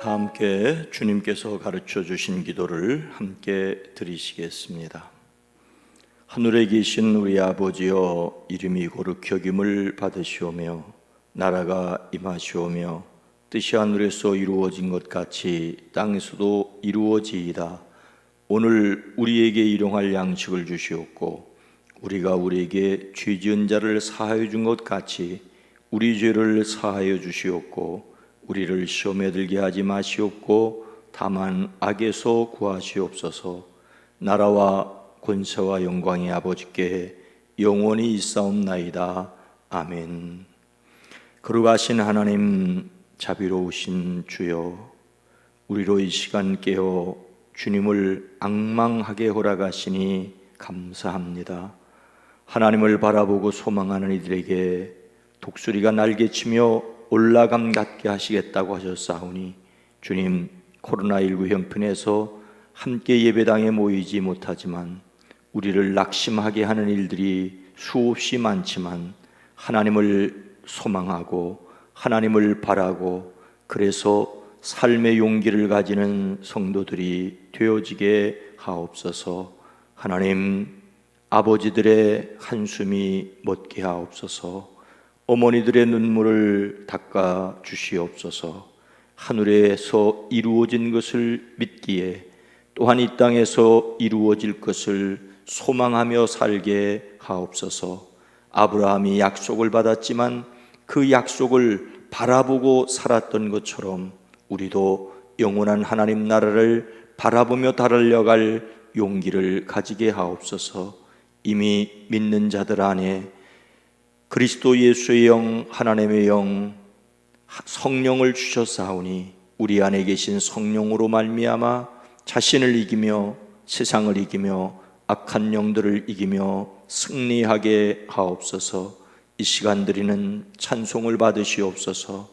다 함께 주님께서 가르쳐 주신 기도를 함께 드리시겠습니다. 하늘에 계신 우리 아버지여, 이름이 거룩히 여김을 받으시오며 나라가 임하시오며 뜻이 하늘에서 이루어진 것 같이 땅에서도 이루어지이다. 오늘 우리에게 일용할 양식을 주시옵고 우리가 우리에게 죄 지은 자를 사하여 준 것 같이 우리 죄를 사하여 주시옵고 우리를 시험에 들게 하지 마시옵고 다만 악에서 구하시옵소서. 나라와 권세와 영광이 아버지께 영원히 있사옵나이다. 아멘. 거룩하신 하나님, 자비로우신 주여, 우리로 이 시간 깨어 주님을 앙망하게 허락하시니 감사합니다. 하나님을 바라보고 소망하는 이들에게 독수리가 날개치며 올라감 갖게 하시겠다고 하셨사오니, 주님, 코로나19 형편에서 함께 예배당에 모이지 못하지만 우리를 낙심하게 하는 일들이 수없이 많지만 하나님을 소망하고 하나님을 바라고 그래서 삶의 용기를 가지는 성도들이 되어지게 하옵소서. 하나님, 아버지들의 한숨이 멎게 하옵소서. 어머니들의 눈물을 닦아 주시옵소서. 하늘에서 이루어진 것을 믿기에 또한 이 땅에서 이루어질 것을 소망하며 살게 하옵소서. 아브라함이 약속을 받았지만 그 약속을 바라보고 살았던 것처럼 우리도 영원한 하나님 나라를 바라보며 달려갈 용기를 가지게 하옵소서. 이미 믿는 자들 안에 그리스도 예수의 영, 하나님의 영, 성령을 주셨사오니 우리 안에 계신 성령으로 말미암아 자신을 이기며 세상을 이기며 악한 영들을 이기며 승리하게 하옵소서. 이 시간 드리는 찬송을 받으시옵소서.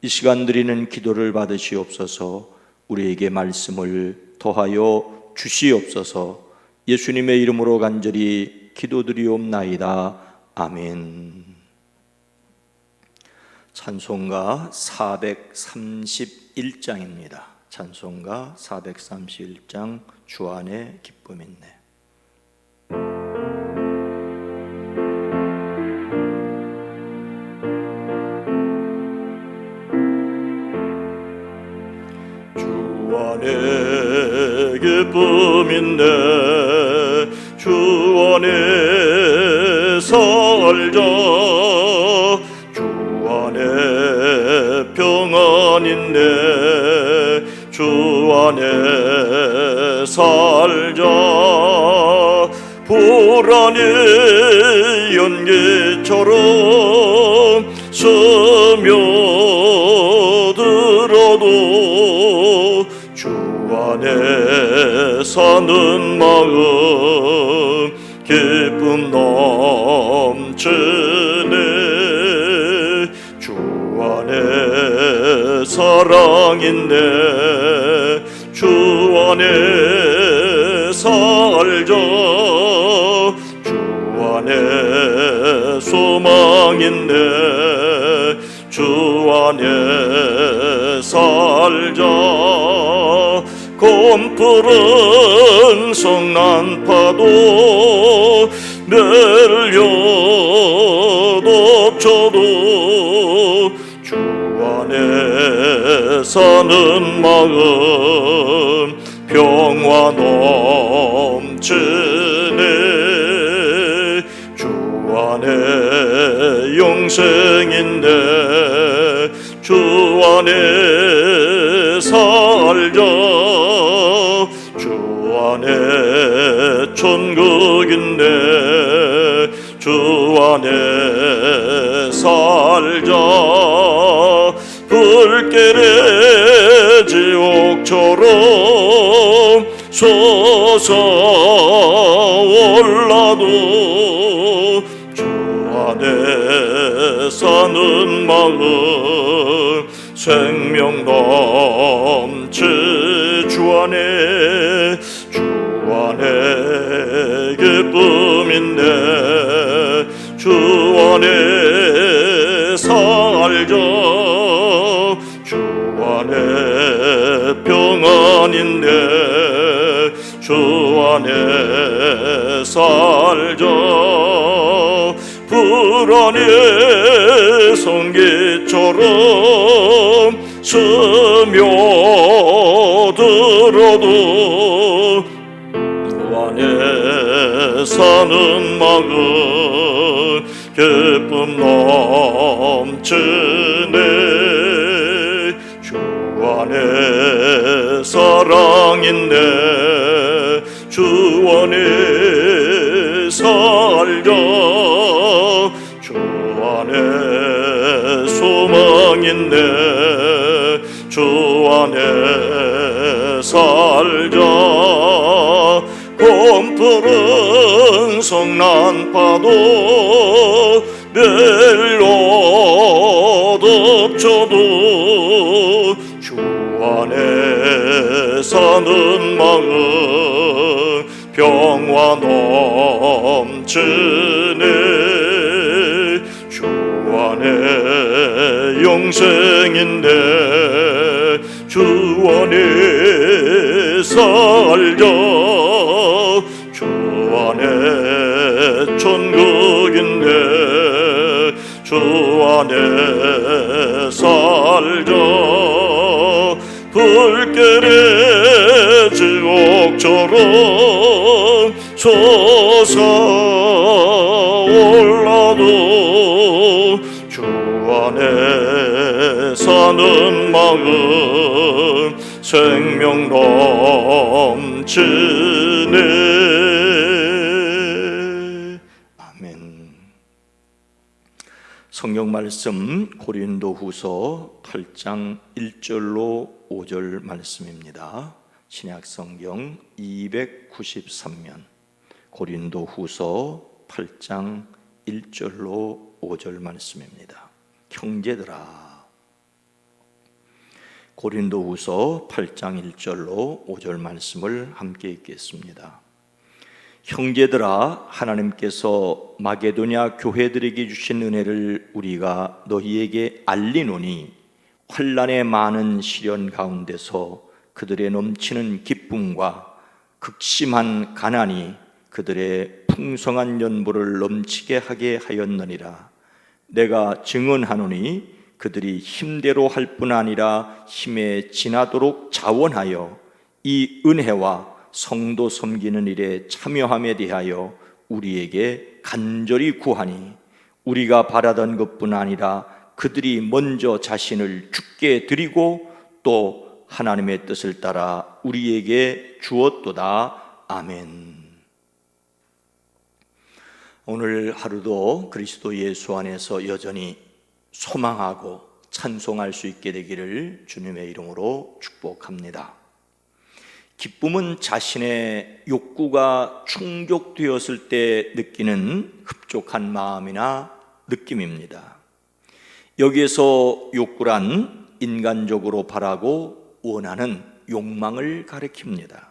이 시간 드리는 기도를 받으시옵소서. 우리에게 말씀을 더하여 주시옵소서. 예수님의 이름으로 간절히 기도드리옵나이다. 아멘. 찬송가 431장입니다. 찬송가 431장, 주 안에 기쁨 있네. 주 안에 기쁨 있네. 주 안에 살자. 주 안에 평안 있네. 주 안에 살자. 불안의 연기처럼 스며들어도 주 안에 사는 마음 기쁨 넘치네. 주 안에 사랑 있네. 주 안에 살자. 주 안에 소망 있네. 주 안에 살자. 곰푸른 성난파도 멸려 덮쳐도 주 안에 사는 마음 평화 넘치네. 주 안에 영생인데 주 안에 살자. 주 안에 천국인데 주 안에 살자. 불길의 지옥처럼 솟아올라도 주 안에 사는 마음 생명 넘치. 주 안에 기쁨 있네. 주 안에 살자. 주 안에 평안인데 주 안에 살자. 불안의 성기처럼 스며들어도 주 안에 사는 마음 기쁨 넘치네. 주 안에 사랑인데 주 안에 살자. 주 안에 소망인데 주 안에 살자. 곰푸른 성난파도 멜로 덮쳐도 주 안에 사는 마음 평화 넘치네. 주 안에 영생인데 주 안에 살자. 주 안에 천국인데 주 안에 살자. 불길의 지옥처럼 솟아올라도 주 안에 사는 마음 생명 넘치네. 아멘. 성경 말씀 고린도후서 8장 1절로 5절 말씀입니다. 신약 성경 293면 고린도후서 8장 1절로 5절 말씀입니다. 형제들아. 고린도후서 8장 1절로 5절 말씀을 함께 읽겠습니다. 형제들아, 하나님께서 마게도냐 교회들에게 주신 은혜를 우리가 너희에게 알리노니 환난의 많은 시련 가운데서 그들의 넘치는 기쁨과 극심한 가난이 그들의 풍성한 연보를 넘치게 하게 하였느니라. 내가 증언하노니 그들이 힘대로 할 뿐 아니라 힘에 지나도록 자원하여 이 은혜와 성도 섬기는 일에 참여함에 대하여 우리에게 간절히 구하니 우리가 바라던 것뿐 아니라 그들이 먼저 자신을 주께 드리고 또 하나님의 뜻을 따라 우리에게 주었도다. 아멘. 오늘 하루도 그리스도 예수 안에서 여전히 소망하고 찬송할 수 있게 되기를 주님의 이름으로 축복합니다. 기쁨은 자신의 욕구가 충족되었을 때 느끼는 흡족한 마음이나 느낌입니다. 여기에서 욕구란 인간적으로 바라고 원하는 욕망을 가리킵니다.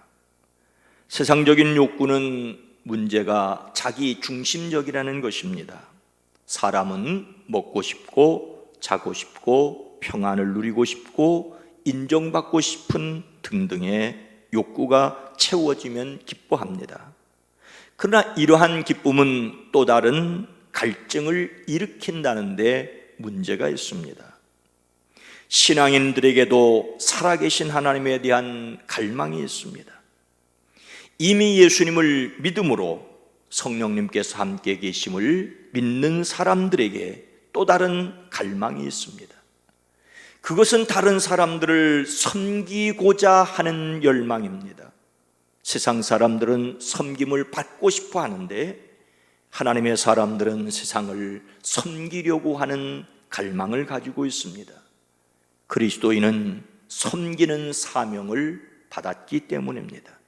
세상적인 욕구는 문제가 자기 중심적이라는 것입니다. 사람은 먹고 싶고 자고 싶고 평안을 누리고 싶고 인정받고 싶은 등등의 욕구가 채워지면 기뻐합니다. 그러나 이러한 기쁨은 또 다른 갈증을 일으킨다는데 문제가 있습니다. 신앙인들에게도 살아계신 하나님에 대한 갈망이 있습니다. 이미 예수님을 믿음으로 성령님께서 함께 계심을 믿는 사람들에게 또 다른 갈망이 있습니다. 그것은 다른 사람들을 섬기고자 하는 열망입니다. 세상 사람들은 섬김을 받고 싶어 하는데 하나님의 사람들은 세상을 섬기려고 하는 갈망을 가지고 있습니다. 그리스도인은 섬기는 사명을 받았기 때문입니다.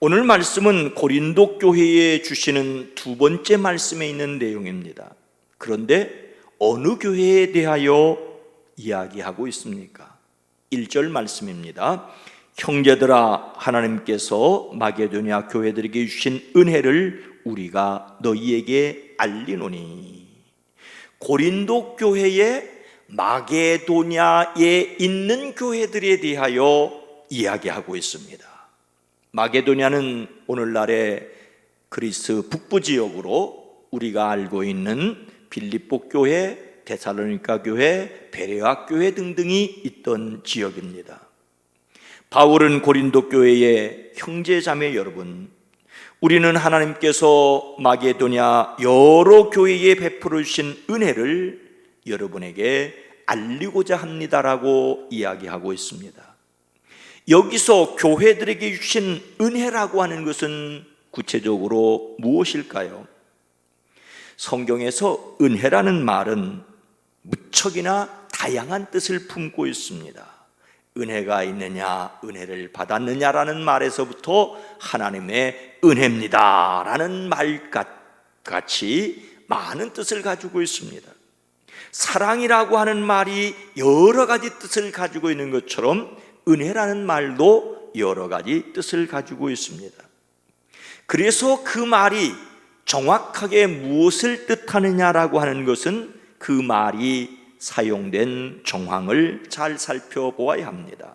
오늘 말씀은 고린도 교회에 주시는 두 번째 말씀에 있는 내용입니다. 그런데 어느 교회에 대하여 이야기하고 있습니까? 1절 말씀입니다. 형제들아, 하나님께서 마게도냐 교회들에게 주신 은혜를 우리가 너희에게 알리노니. 고린도 교회에 마게도냐에 있는 교회들에 대하여 이야기하고 있습니다. 마게도냐는 오늘날의 그리스 북부 지역으로 우리가 알고 있는 빌립보 교회, 데살로니가 교회, 베레아 교회 등등이 있던 지역입니다. 바울은 고린도 교회의 형제자매 여러분, 우리는 하나님께서 마게도냐 여러 교회에 베풀어 주신 은혜를 여러분에게 알리고자 합니다라고 이야기하고 있습니다. 여기서 교회들에게 주신 은혜라고 하는 것은 구체적으로 무엇일까요? 성경에서 은혜라는 말은 무척이나 다양한 뜻을 품고 있습니다. 은혜가 있느냐, 은혜를 받았느냐라는 말에서부터 하나님의 은혜입니다 라는 말같이 많은 뜻을 가지고 있습니다. 사랑이라고 하는 말이 여러 가지 뜻을 가지고 있는 것처럼 은혜라는 말도 여러 가지 뜻을 가지고 있습니다. 그래서 그 말이 정확하게 무엇을 뜻하느냐라고 하는 것은 그 말이 사용된 정황을 잘 살펴보아야 합니다.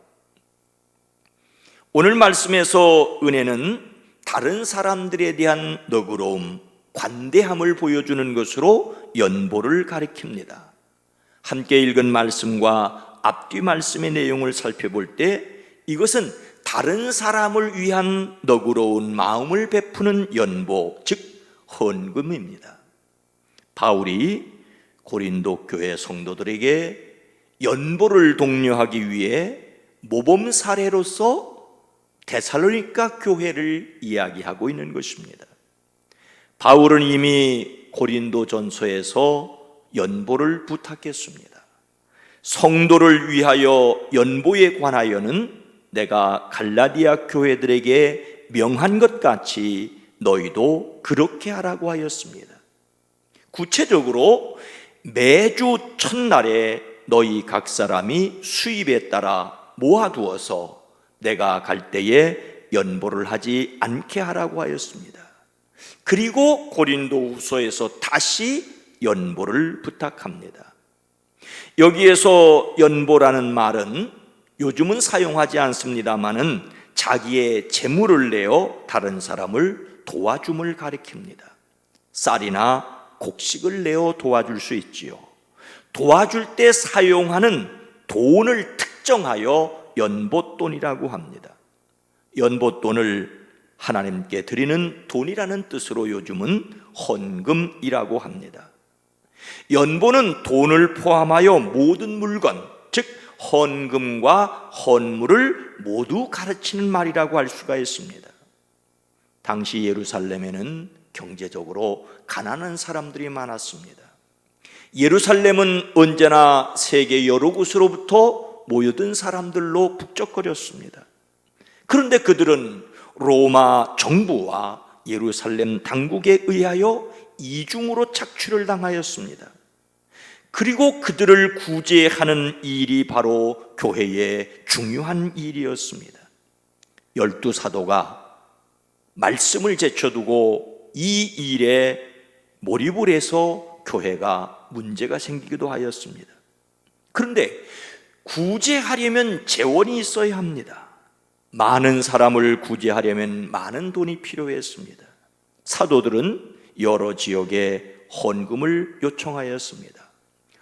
오늘 말씀에서 은혜는 다른 사람들에 대한 너그러움, 관대함을 보여주는 것으로 연보를 가리킵니다. 함께 읽은 말씀과 앞뒤 말씀의 내용을 살펴볼 때 이것은 다른 사람을 위한 너그러운 마음을 베푸는 연보, 즉 헌금입니다. 바울이 고린도 교회 성도들에게 연보를 독려하기 위해 모범 사례로서 데살로니가 교회를 이야기하고 있는 것입니다. 바울은 이미 고린도 전서에서 연보를 부탁했습니다. 성도를 위하여 연보에 관하여는 내가 갈라디아 교회들에게 명한 것 같이 너희도 그렇게 하라고 하였습니다. 구체적으로 매주 첫날에 너희 각 사람이 수입에 따라 모아두어서 내가 갈 때에 연보를 하지 않게 하라고 하였습니다. 그리고 고린도후서에서 다시 연보를 부탁합니다. 여기에서 연보라는 말은 요즘은 사용하지 않습니다마는 자기의 재물을 내어 다른 사람을 도와줌을 가리킵니다. 쌀이나 곡식을 내어 도와줄 수 있지요. 도와줄 때 사용하는 돈을 특정하여 연보돈이라고 합니다. 연보돈을 하나님께 드리는 돈이라는 뜻으로 요즘은 헌금이라고 합니다. 연보는 돈을 포함하여 모든 물건, 즉 헌금과 헌물을 모두 가르치는 말이라고 할 수가 있습니다. 당시 예루살렘에는 경제적으로 가난한 사람들이 많았습니다. 예루살렘은 언제나 세계 여러 곳으로부터 모여든 사람들로 북적거렸습니다. 그런데 그들은 로마 정부와 예루살렘 당국에 의하여 이중으로 착취를 당하였습니다. 그리고 그들을 구제하는 일이 바로 교회의 중요한 일이었습니다. 12 사도가 말씀을 제쳐두고 이 일에 몰입을 해서 교회가 문제가 생기기도 하였습니다. 그런데 구제하려면 재원이 있어야 합니다. 많은 사람을 구제하려면 많은 돈이 필요했습니다. 사도들은 여러 지역에 헌금을 요청하였습니다.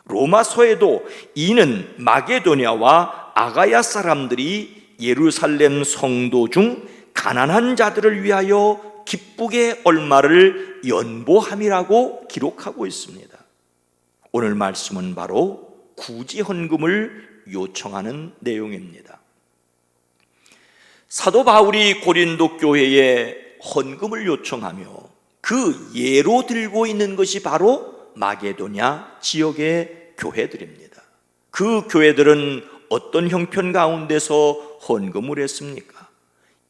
로마서에도 이는 마게도냐와 아가야 사람들이 예루살렘 성도 중 가난한 자들을 위하여 기쁘게 얼마를 연보함이라고 기록하고 있습니다. 오늘 말씀은 바로 구제 헌금을 요청하는 내용입니다. 사도 바울이 고린도 교회에 헌금을 요청하며 그 예로 들고 있는 것이 바로 마게도냐 지역의 교회들입니다. 그 교회들은 어떤 형편 가운데서 헌금을 했습니까?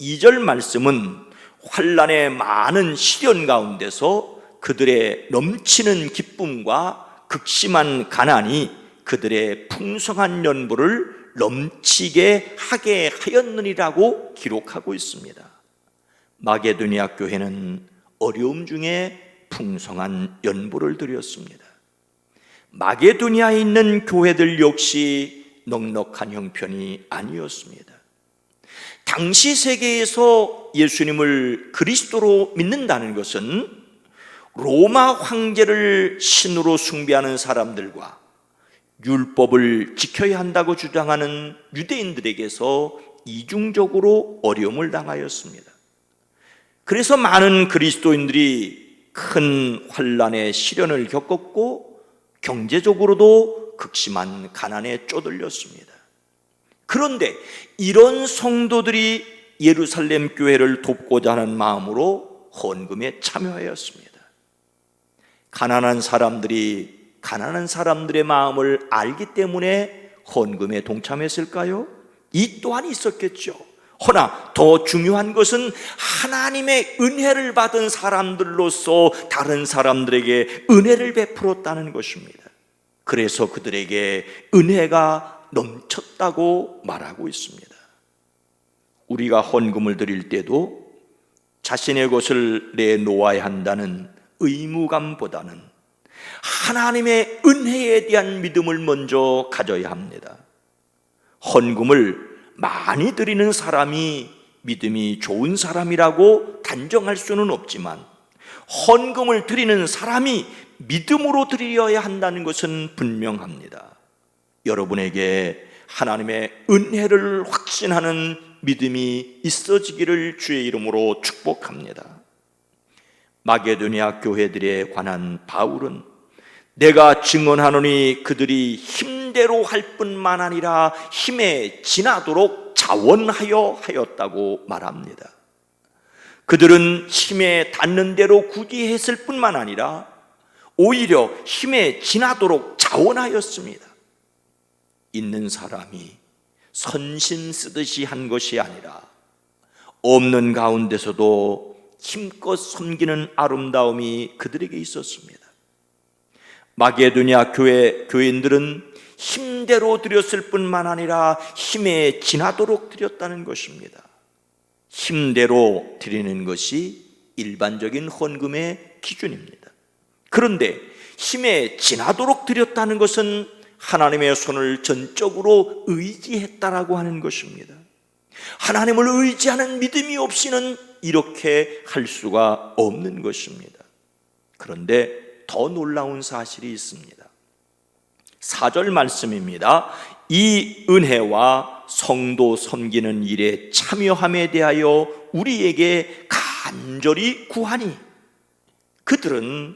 2절 말씀은 환난의 많은 시련 가운데서 그들의 넘치는 기쁨과 극심한 가난이 그들의 풍성한 연보를 넘치게 하게 하였느니라고 기록하고 있습니다. 마게도냐 교회는 어려움 중에 풍성한 연보를 드렸습니다. 마게도냐에 있는 교회들 역시 넉넉한 형편이 아니었습니다. 당시 세계에서 예수님을 그리스도로 믿는다는 것은 로마 황제를 신으로 숭배하는 사람들과 율법을 지켜야 한다고 주장하는 유대인들에게서 이중적으로 어려움을 당하였습니다. 그래서 많은 그리스도인들이 큰 환난의 시련을 겪었고 경제적으로도 극심한 가난에 쪼들렸습니다. 그런데 이런 성도들이 예루살렘 교회를 돕고자 하는 마음으로 헌금에 참여하였습니다. 가난한 사람들의 마음을 알기 때문에 헌금에 동참했을까요? 이 또한 있었겠죠. 허나 더 중요한 것은 하나님의 은혜를 받은 사람들로서 다른 사람들에게 은혜를 베풀었다는 것입니다. 그래서 그들에게 은혜가 넘쳤다고 말하고 있습니다. 우리가 헌금을 드릴 때도 자신의 것을 내놓아야 한다는 의무감보다는 하나님의 은혜에 대한 믿음을 먼저 가져야 합니다. 헌금을 많이 드리는 사람이 믿음이 좋은 사람이라고 단정할 수는 없지만 헌금을 드리는 사람이 믿음으로 드려야 한다는 것은 분명합니다. 여러분에게 하나님의 은혜를 확신하는 믿음이 있어지기를 주의 이름으로 축복합니다. 마게도니아 교회들에 관한 바울은 내가 증언하노니 그들이 힘대로 할 뿐만 아니라 힘에 지나도록 자원하여 하였다고 말합니다. 그들은 힘에 닿는 대로 굳이 했을 뿐만 아니라 오히려 힘에 지나도록 자원하였습니다. 있는 사람이 선심 쓰듯이 한 것이 아니라 없는 가운데서도 힘껏 섬기는 아름다움이 그들에게 있었습니다. 마게도니아 교인들은 힘대로 드렸을 뿐만 아니라 힘에 지나도록 드렸다는 것입니다. 힘대로 드리는 것이 일반적인 헌금의 기준입니다. 그런데 힘에 지나도록 드렸다는 것은 하나님의 손을 전적으로 의지했다라고 하는 것입니다. 하나님을 의지하는 믿음이 없이는 이렇게 할 수가 없는 것입니다. 그런데 더 놀라운 사실이 있습니다. 4절 말씀입니다. 이 은혜와 성도 섬기는 일에 참여함에 대하여 우리에게 간절히 구하니, 그들은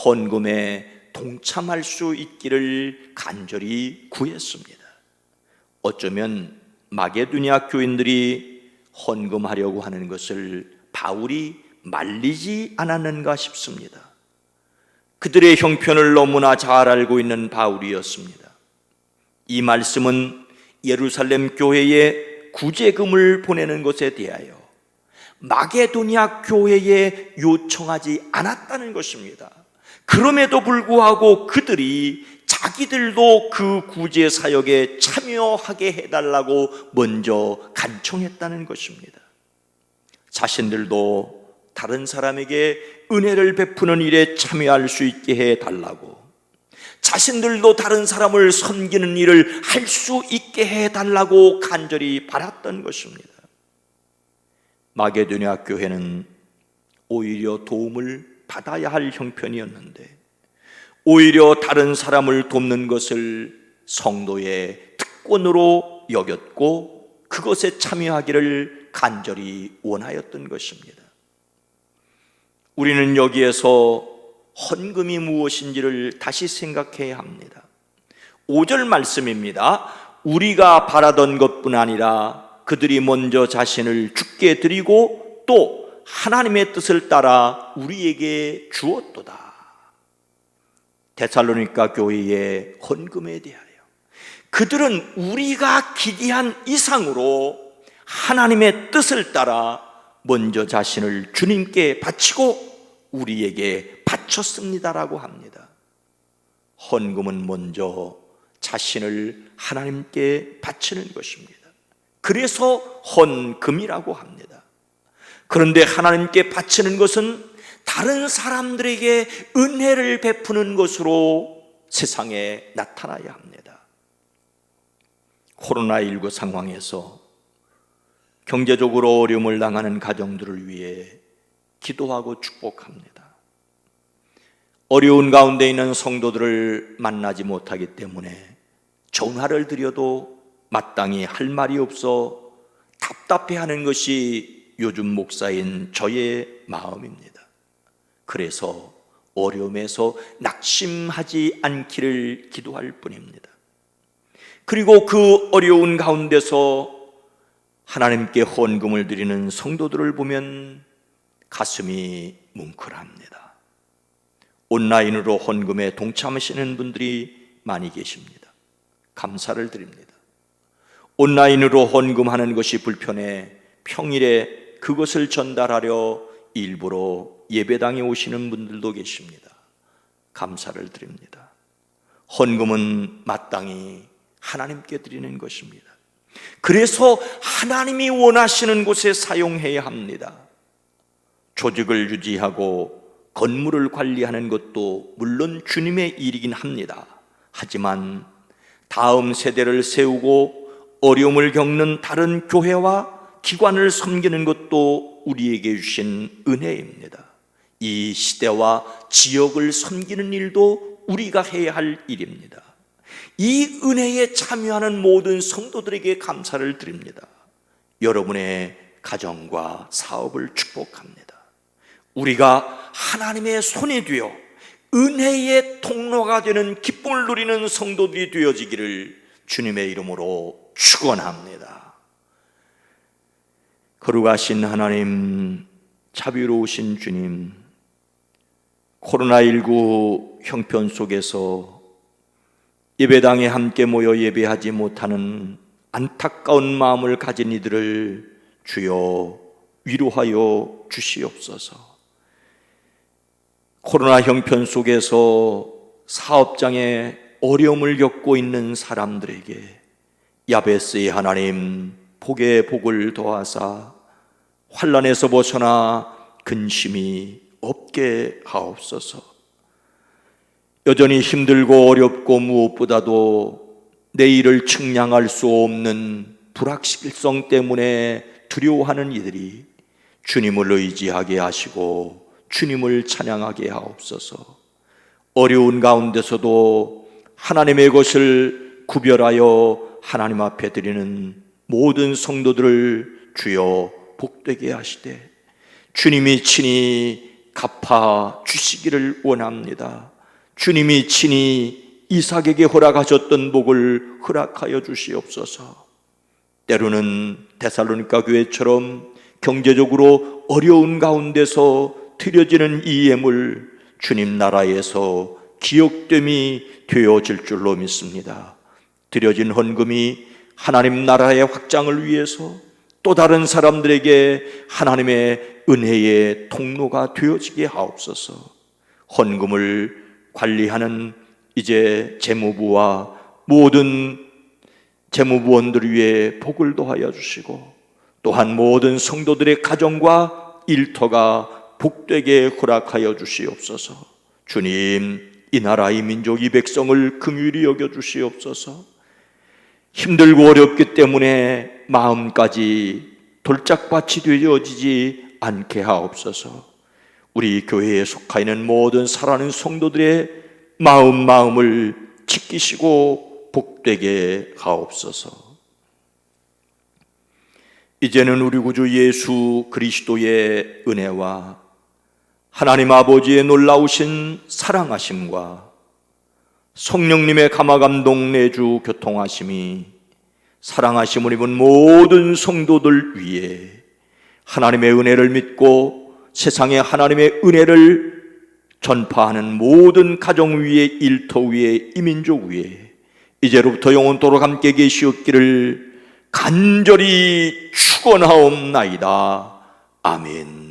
헌금에 동참할 수 있기를 간절히 구했습니다. 어쩌면 마게도니아 교인들이 헌금하려고 하는 것을 바울이 말리지 않았는가 싶습니다. 그들의 형편을 너무나 잘 알고 있는 바울이었습니다. 이 말씀은 예루살렘 교회에 구제금을 보내는 것에 대하여 마게도니아 교회에 요청하지 않았다는 것입니다. 그럼에도 불구하고 그들이 자기들도 그 구제 사역에 참여하게 해달라고 먼저 간청했다는 것입니다. 자신들도 다른 사람에게 은혜를 베푸는 일에 참여할 수 있게 해달라고, 자신들도 다른 사람을 섬기는 일을 할 수 있게 해달라고 간절히 바랐던 것입니다. 마게도니아 교회는 오히려 도움을 받아야 할 형편이었는데 오히려 다른 사람을 돕는 것을 성도의 특권으로 여겼고 그것에 참여하기를 간절히 원하였던 것입니다. 우리는 여기에서 헌금이 무엇인지를 다시 생각해야 합니다. 5절 말씀입니다. 우리가 바라던 것뿐 아니라 그들이 먼저 자신을 주께 드리고 또 하나님의 뜻을 따라 우리에게 주었도다. 데살로니가 교회의 헌금에 대하여 그들은 우리가 기대한 이상으로 하나님의 뜻을 따라 먼저 자신을 주님께 바치고 우리에게 바쳤습니다라고 합니다. 헌금은 먼저 자신을 하나님께 바치는 것입니다. 그래서 헌금이라고 합니다. 그런데 하나님께 바치는 것은 다른 사람들에게 은혜를 베푸는 것으로 세상에 나타나야 합니다. 코로나19 상황에서 경제적으로 어려움을 당하는 가정들을 위해 기도하고 축복합니다. 어려운 가운데 있는 성도들을 만나지 못하기 때문에 전화를 드려도 마땅히 할 말이 없어 답답해하는 것이 요즘 목사인 저의 마음입니다. 그래서 어려움에서 낙심하지 않기를 기도할 뿐입니다. 그리고 그 어려운 가운데서 하나님께 헌금을 드리는 성도들을 보면 가슴이 뭉클합니다. 온라인으로 헌금에 동참하시는 분들이 많이 계십니다. 감사를 드립니다. 온라인으로 헌금하는 것이 불편해 평일에 그것을 전달하려 일부러 예배당에 오시는 분들도 계십니다. 감사를 드립니다. 헌금은 마땅히 하나님께 드리는 것입니다. 그래서 하나님이 원하시는 곳에 사용해야 합니다. 조직을 유지하고 건물을 관리하는 것도 물론 주님의 일이긴 합니다. 하지만 다음 세대를 세우고 어려움을 겪는 다른 교회와 기관을 섬기는 것도 우리에게 주신 은혜입니다. 이 시대와 지역을 섬기는 일도 우리가 해야 할 일입니다. 이 은혜에 참여하는 모든 성도들에게 감사를 드립니다. 여러분의 가정과 사업을 축복합니다. 우리가 하나님의 손이 되어 은혜의 통로가 되는 기쁨을 누리는 성도들이 되어지기를 주님의 이름으로 축원합니다. 거룩하신 하나님, 자비로우신 주님, 코로나19 형편 속에서 예배당에 함께 모여 예배하지 못하는 안타까운 마음을 가진 이들을 주여 위로하여 주시옵소서. 코로나 형편 속에서 사업장에 어려움을 겪고 있는 사람들에게 야베스의 하나님 복의 복을 더하사 환난에서 벗어나 근심이 없게 하옵소서. 여전히 힘들고 어렵고 무엇보다도 내일을 측량할 수 없는 불확실성 때문에 두려워하는 이들이 주님을 의지하게 하시고 주님을 찬양하게 하옵소서. 어려운 가운데서도 하나님의 것을 구별하여 하나님 앞에 드리는 모든 성도들을 주여 복되게 하시되 주님이 친히 갚아 주시기를 원합니다. 주님이 친히 이삭에게 허락하셨던 복을 허락하여 주시옵소서. 때로는 데살로니가 교회처럼 경제적으로 어려운 가운데서 드려지는 이 예물 주님 나라에서 기억됨이 되어질 줄로 믿습니다. 드려진 헌금이 하나님 나라의 확장을 위해서 또 다른 사람들에게 하나님의 은혜의 통로가 되어지게 하옵소서. 헌금을 관리하는 이제 재무부와 모든 재무부원들 위해 복을 더하여 주시고 또한 모든 성도들의 가정과 일터가 복되게 허락하여 주시옵소서. 주님, 이 나라 이 민족 이 백성을 긍휼히 여겨 주시옵소서. 힘들고 어렵기 때문에 마음까지 돌짝밭이 되어지지 않게 하옵소서. 우리 교회에 속하 있는 모든 살아있는 성도들의 마음을 지키시고 복되게 하옵소서. 이제는 우리 구주 예수 그리스도의 은혜와 하나님 아버지의 놀라우신 사랑하심과 성령님의 감화감동 내주 교통하심이 사랑하심을 입은 모든 성도들 위에 하나님의 은혜를 믿고 세상에 하나님의 은혜를 전파하는 모든 가정 위에 일터 위에 이민족 위에 이제로부터 영원토록 함께 계시옵기를 간절히 축원하옵나이다. 아멘.